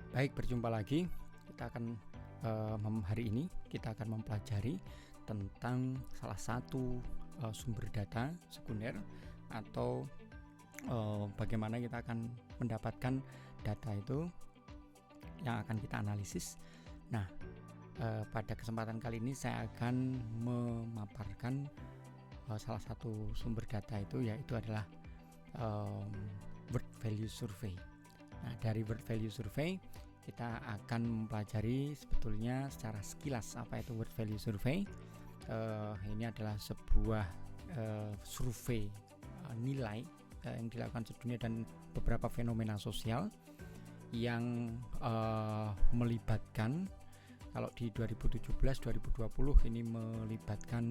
Baik, berjumpa lagi. Kita akan hari ini kita akan mempelajari tentang salah satu sumber data sekunder atau bagaimana kita akan mendapatkan data itu yang akan kita analisis. Nah, pada kesempatan kali ini saya akan memaparkan salah satu sumber data itu, yaitu adalah World Value Survey. Nah, dari World Value Survey kita akan mempelajari sebetulnya secara sekilas apa itu World Value Survey. Ini adalah sebuah survei nilai yang dilakukan sedunia dan beberapa fenomena sosial yang melibatkan, kalau di 2017-2020 ini melibatkan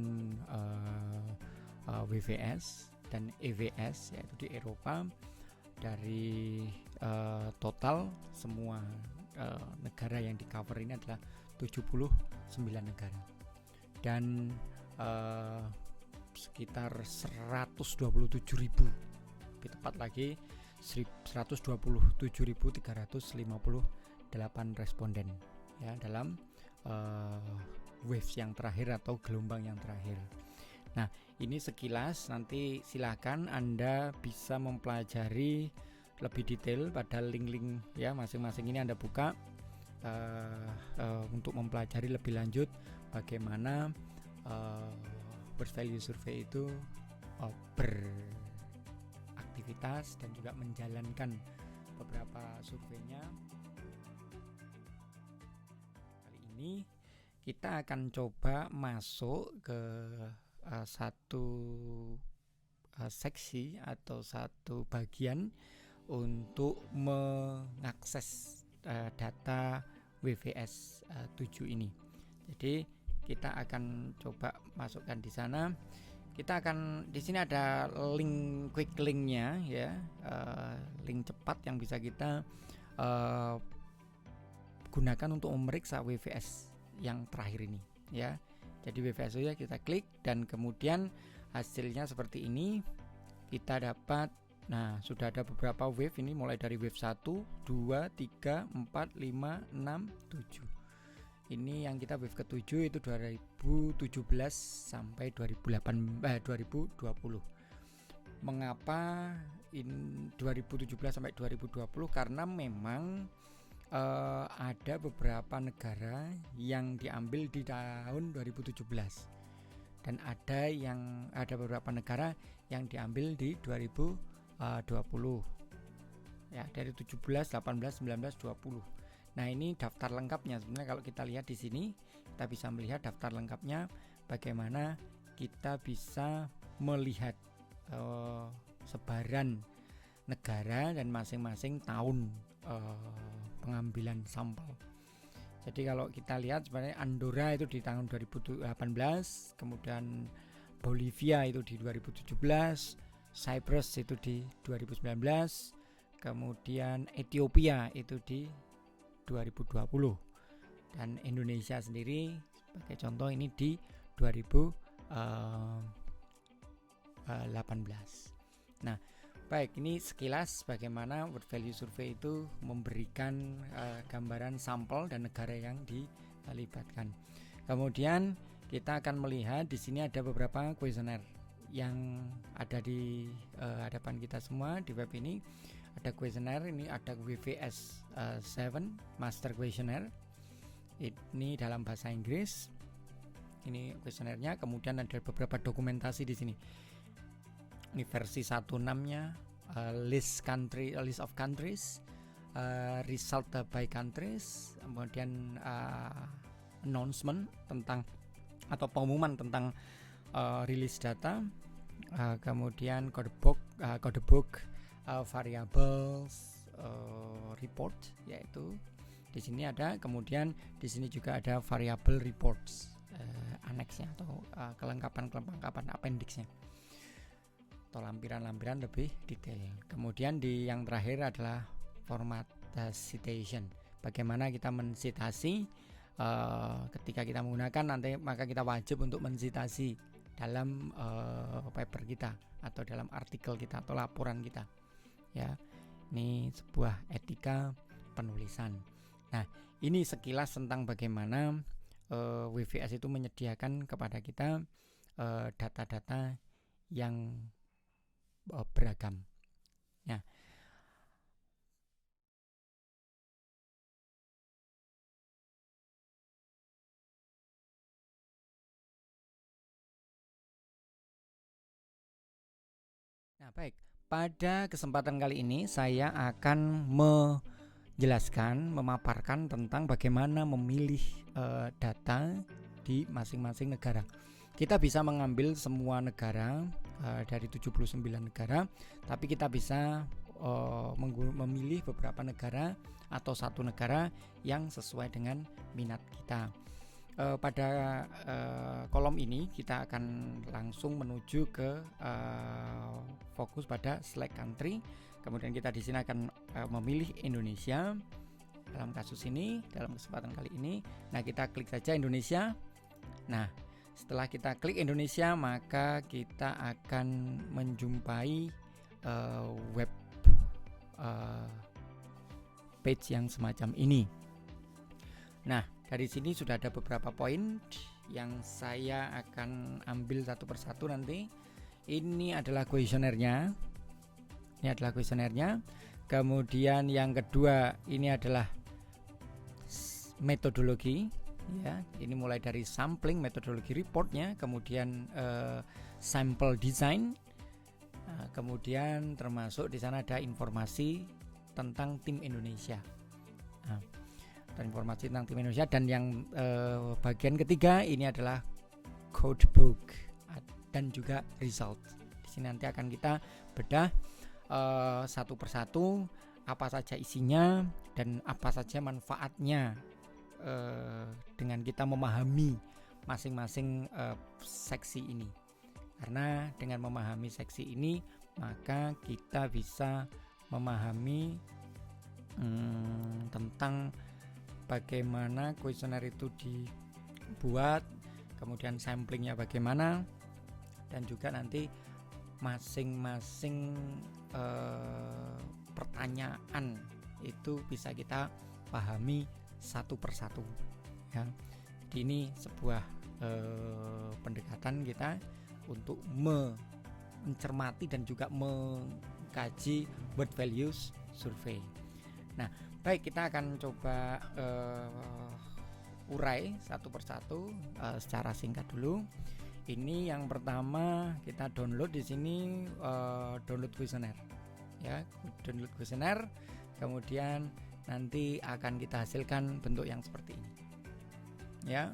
WVS dan EVS, yaitu di Eropa. Dari total semua negara yang di cover ini adalah 79 negara dan sekitar 127.000, lebih tepat lagi 127.358 responden ya dalam waves yang terakhir atau gelombang yang terakhir. Nah, ini sekilas, nanti silakan Anda bisa mempelajari lebih detail pada link-link ya masing-masing ini Anda buka untuk mempelajari lebih lanjut bagaimana World Value Survey itu beraktivitas dan juga menjalankan beberapa surveinya. Kali ini kita akan coba masuk ke satu seksi atau satu bagian untuk mengakses data WVS 7 ini. Jadi kita akan coba masukkan di sana. Kita akan, di sini ada link, quick linknya ya, link cepat yang bisa kita gunakan untuk memeriksa WVS yang terakhir ini ya. Jadi WVS ya kita klik dan kemudian hasilnya seperti ini. Kita dapat, nah sudah ada beberapa wave ini, mulai dari wave 1, 2, 3, 4, 5, 6, 7. Ini yang kita wave ke-7 itu 2017 sampai 2020. Mengapa 2017 sampai 2020? Karena memang ada beberapa negara yang diambil di tahun 2017 dan ada beberapa negara yang diambil di 2020 ya, dari 17, 18, 19, 20. Nah, ini daftar lengkapnya. Sebenarnya kalau kita lihat di sini, kita bisa melihat daftar lengkapnya, bagaimana kita bisa melihat sebaran negara dan masing-masing tahun pengambilan sampel. Jadi kalau kita lihat sebenarnya Andorra itu di tahun 2018, kemudian Bolivia itu di 2017, Cyprus itu di 2019, kemudian Ethiopia itu di 2020, dan Indonesia sendiri sebagai contoh ini di 2018. Nah, baik, ini sekilas bagaimana World Value Survey itu memberikan gambaran sampel dan negara yang dilibatkan. Kemudian kita akan melihat di sini ada beberapa kuesioner yang ada di hadapan kita semua di web ini. Ada kuesioner, ini ada WVS 7 Master Questionnaire. Ini dalam bahasa Inggris. Ini kuesionernya, kemudian ada beberapa dokumentasi di sini. Ini versi 16-nya, list of countries, result by countries, kemudian announcement tentang atau pengumuman tentang rilis data, kemudian code book variables report, yaitu di sini ada, kemudian di sini juga ada variable reports annex-nya atau kelengkapan appendix-nya atau lampiran-lampiran lebih detail. Kemudian di yang terakhir adalah format citation, bagaimana kita mensitasi ketika kita menggunakan nanti, maka kita wajib untuk mensitasi dalam paper kita atau dalam artikel kita atau laporan kita ya. Ini sebuah etika penulisan. Nah, ini sekilas tentang bagaimana WVS itu menyediakan kepada kita data-data yang beragam. Nah, baik. Pada kesempatan kali ini saya akan menjelaskan, memaparkan tentang bagaimana memilih data di masing-masing negara. Kita bisa mengambil semua negara dari 79 negara, tapi kita bisa memilih beberapa negara atau satu negara yang sesuai dengan minat kita. Pada kolom ini kita akan langsung menuju ke fokus pada select country. Kemudian kita di sini akan memilih Indonesia dalam kasus ini, dalam kesempatan kali ini. Nah, kita klik saja Indonesia. Nah, setelah kita klik Indonesia, maka kita akan menjumpai web page yang semacam ini. Nah, dari sini sudah ada beberapa poin yang saya akan ambil satu persatu nanti. Ini adalah kuesionernya. Kemudian yang kedua ini adalah metodologi. Ya, ini mulai dari sampling, metodologi reportnya, kemudian sample design, kemudian termasuk di sana ada informasi tentang tim Indonesia. Nah, informasi tentang tim Indonesia. Dan yang bagian ketiga ini adalah codebook dan juga result. Di sini nanti akan kita bedah satu persatu apa saja isinya dan apa saja manfaatnya dengan kita memahami masing-masing seksi ini. Karena dengan memahami seksi ini maka kita bisa memahami tentang bagaimana kuesioner itu dibuat, kemudian samplingnya bagaimana, dan juga nanti masing-masing pertanyaan itu bisa kita pahami satu persatu. Ya, jadi ini sebuah pendekatan kita untuk mencermati dan juga mengkaji word values survey. Nah, baik, kita akan coba urai satu persatu secara singkat dulu. Ini yang pertama kita download di sini, download kuesioner. Ya, download kuesioner. Kemudian nanti akan kita hasilkan bentuk yang seperti ini. Ya,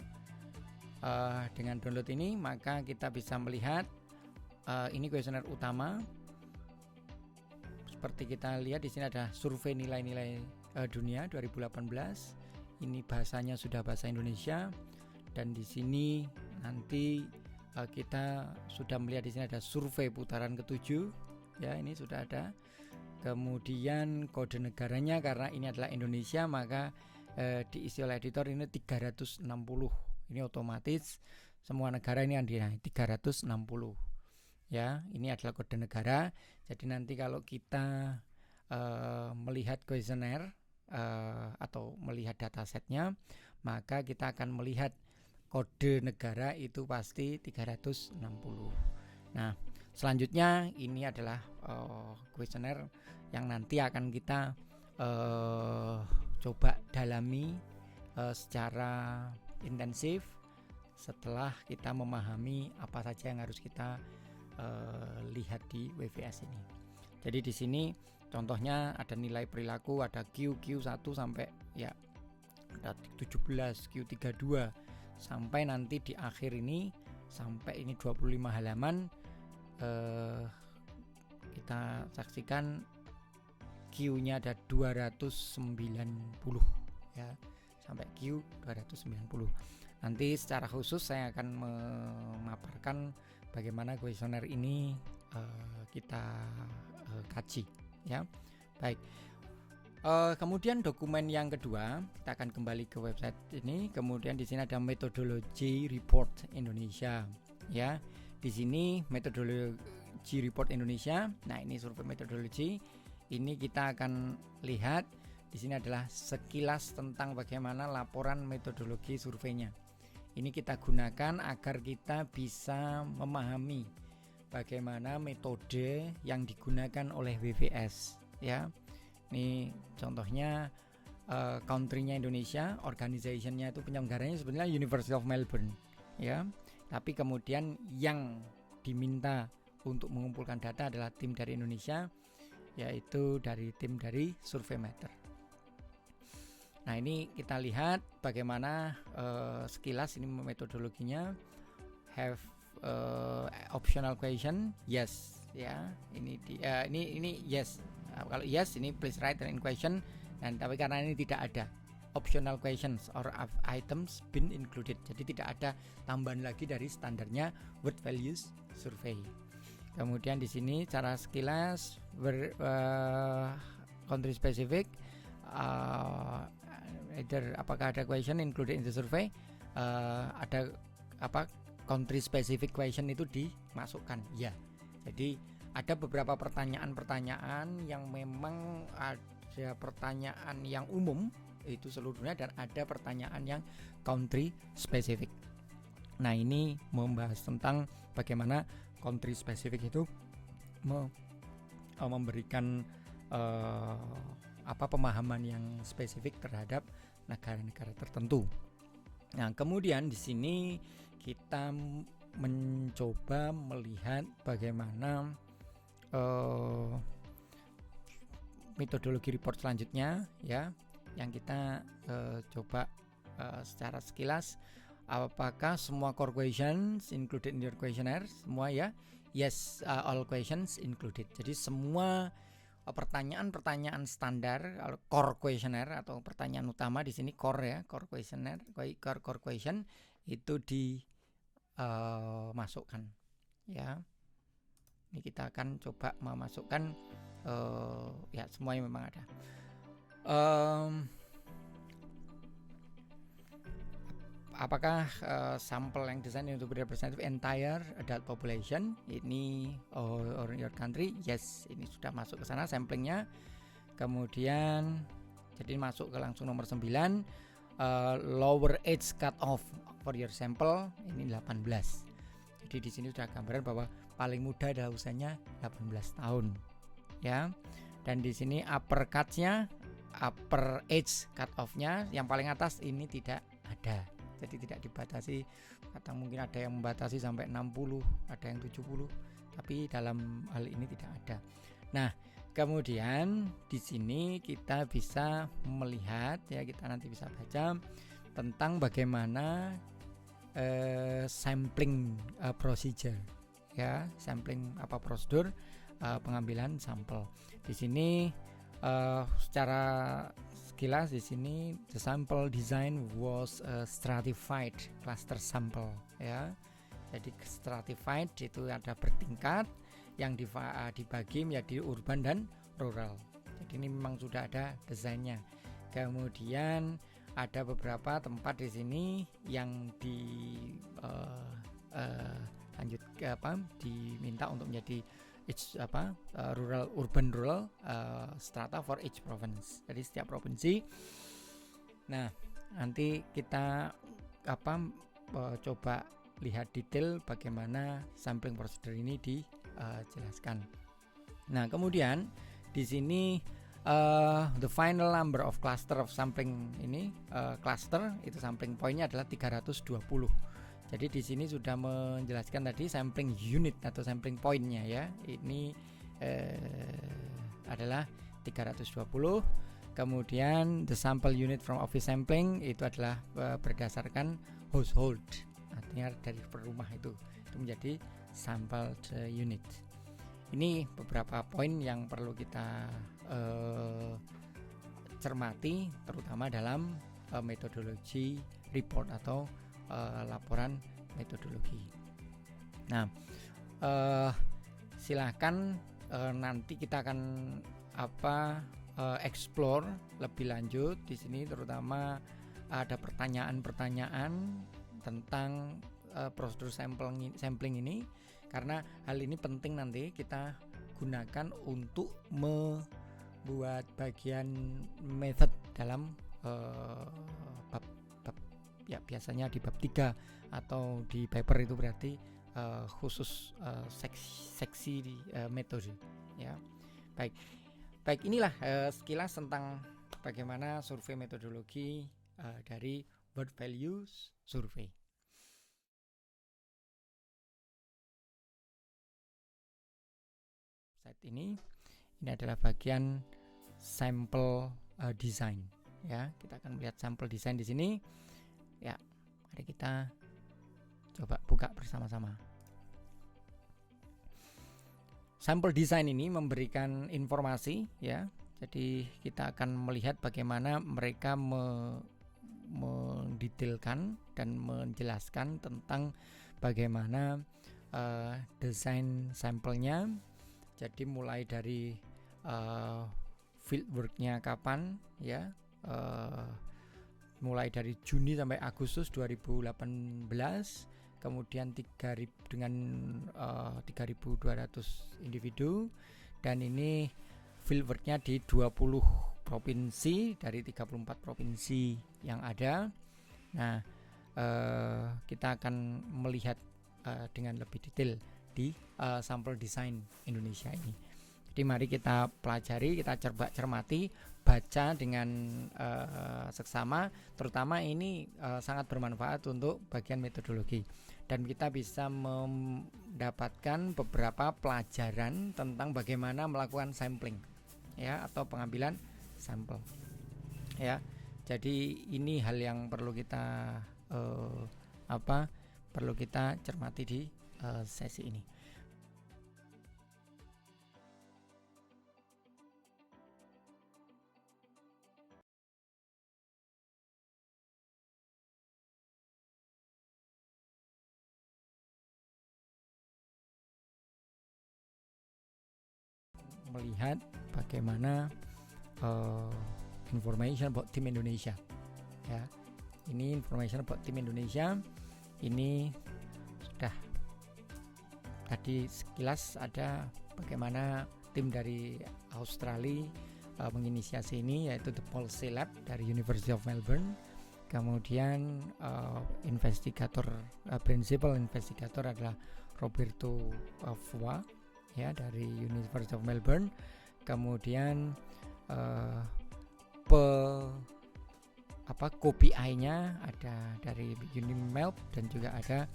dengan download ini maka kita bisa melihat ini kuesioner utama. Seperti kita lihat di sini ada survei nilai-nilai dunia 2018. Ini bahasanya sudah bahasa Indonesia, dan di sini nanti kita sudah melihat di sini ada survei putaran ke-7. Ya, ini sudah ada. Kemudian kode negaranya, karena ini adalah Indonesia maka diisi oleh editor ini 360. Ini otomatis semua negara ini ada 360. Ya, ini adalah kode negara. Jadi nanti kalau kita melihat kuesioner atau melihat datasetnya, maka kita akan melihat kode negara itu pasti 360. Nah, selanjutnya ini adalah kuesioner yang nanti akan kita coba dalami secara intensif setelah kita memahami apa saja yang harus kita lihat di WVS ini. Jadi di sini contohnya ada nilai perilaku, ada Q1 sampai ya ada 17, Q32 sampai nanti di akhir ini sampai ini 25 halaman. Kita saksikan Q-nya ada 290 ya, sampai Q 290. Nanti secara khusus saya akan memaparkan bagaimana kuesioner ini kita kaji ya. Baik. Kemudian dokumen yang kedua, kita akan kembali ke website ini. Kemudian di sini ada metodologi report Indonesia ya. Di sini metodologi report Indonesia. Nah, ini survei metodologi. Ini kita akan lihat di sini adalah sekilas tentang bagaimana laporan metodologi surveinya. Ini kita gunakan agar kita bisa memahami bagaimana metode yang digunakan oleh WVS, ya. Ini contohnya country-nya Indonesia, organization-nya itu penyelenggaranya sebenarnya University of Melbourne, ya. Tapi kemudian yang diminta untuk mengumpulkan data adalah tim dari Indonesia, yaitu dari tim dari Surveymatter. Nah, ini kita lihat bagaimana sekilas ini metodologinya. Have optional question, yes, ya. Ini yes. Kalau yes, ini please write in question. Dan tapi karena ini tidak ada optional questions or items been included, jadi tidak ada tambahan lagi dari standarnya word values survey. Kemudian di sini cara sekilas country specific, either apakah ada question included in the survey, ada country specific question itu dimasukkan, ya. Jadi ada beberapa pertanyaan-pertanyaan yang memang ada pertanyaan yang umum itu seluruhnya, dan ada pertanyaan yang country specific. Nah, ini membahas tentang bagaimana country specific itu memberikan pemahaman yang spesifik terhadap negara-negara tertentu. Nah, kemudian di sini kita mencoba melihat bagaimana metodologi report selanjutnya, ya, yang kita coba secara sekilas. Apakah semua core questions included in your questionnaire? Semua, ya. Yes, all questions included. Jadi semua pertanyaan-pertanyaan standar core questionnaire atau pertanyaan utama di sini core, ya, core questionnaire, core question itu dimasukkan, ya. Ini kita akan coba memasukkan ya, semuanya memang ada. Apakah sampel yang desain untuk representative entire adult population ini or your country? Yes, ini sudah masuk ke sana samplingnya. Kemudian jadi masuk ke langsung nomor 9, lower age cut off for your sample ini 18. Jadi di sini sudah gambaran bahwa paling muda adalah usianya 18 tahun, ya. Dan di sini upper age cut off-nya yang paling atas ini tidak ada. Jadi tidak dibatasi, atau mungkin ada yang membatasi sampai 60, ada yang 70, tapi dalam hal ini tidak ada. Nah, kemudian di sini kita bisa melihat, ya, kita nanti bisa baca tentang bagaimana sampling procedure, ya, sampling prosedur pengambilan sampel. Di sini secara sekilas di sini the sample design was stratified cluster sample, ya. Jadi stratified itu ada bertingkat yang dibagi menjadi urban dan rural. Jadi ini memang sudah ada desainnya. Kemudian ada beberapa tempat di sini yang diminta untuk menjadi rural urban rural strata for each province. Jadi setiap provinsi. Nah, nanti kita coba lihat detail bagaimana sampling procedure ini dijelaskan. Nah, kemudian di sini the final number of cluster of sampling ini cluster itu sampling pointnya adalah 320. Jadi di sini sudah menjelaskan tadi sampling unit atau sampling pointnya, ya. Ini adalah 320. Kemudian the sample unit from office sampling itu adalah berdasarkan household, artinya dari per rumah itu menjadi sample unit. Ini beberapa poin yang perlu kita cermati, terutama dalam metodologi report atau laporan metodologi. Nah, silakan nanti kita akan explore lebih lanjut di sini, terutama ada pertanyaan-pertanyaan tentang prosedur sampling ini, karena hal ini penting nanti kita gunakan untuk buat bagian method dalam bab ya, biasanya di bab 3 atau di paper itu berarti khusus seksi metode ya. Baik, inilah sekilas tentang bagaimana survei metodologi dari word values survey. Saat ini adalah bagian sampel design ya. Kita akan melihat sampel design di sini. Ya, mari kita coba buka bersama-sama. Sampel design ini memberikan informasi ya. Jadi kita akan melihat bagaimana mereka mendetailkan dan menjelaskan tentang bagaimana desain sampelnya. Jadi mulai dari fieldworknya kapan ya, mulai dari Juni sampai Agustus 2018, kemudian 3.000 dengan 3.200 individu, dan ini fieldworknya di 20 provinsi dari 34 provinsi yang ada. Nah, kita akan melihat dengan lebih detail di sampel desain Indonesia ini. Jadi mari kita pelajari, kita cermati, baca dengan seksama. Terutama ini sangat bermanfaat untuk bagian metodologi, dan kita bisa mendapatkan beberapa pelajaran tentang bagaimana melakukan sampling ya, atau pengambilan sampel ya. Jadi ini hal yang perlu kita perlu kita cermati di sesi ini. Melihat bagaimana information about Tim Indonesia ya. Ini information about Tim Indonesia. Ini sudah tadi sekilas ada bagaimana tim dari Australia menginisiasi ini, yaitu The Pulse Lab dari University of Melbourne. Kemudian principal investigator adalah Roberto Fua ya, dari University of Melbourne. Kemudian KPI-nya ada dari Unimelp, dan juga ada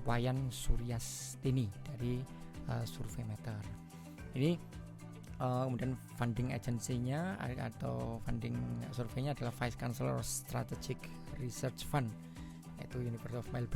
Wayan Suryastini dari Surveymeter. Ini kemudian funding agency-nya atau funding surveinya adalah Vice Chancellor Strategic Research Fund, yaitu University of Melbourne.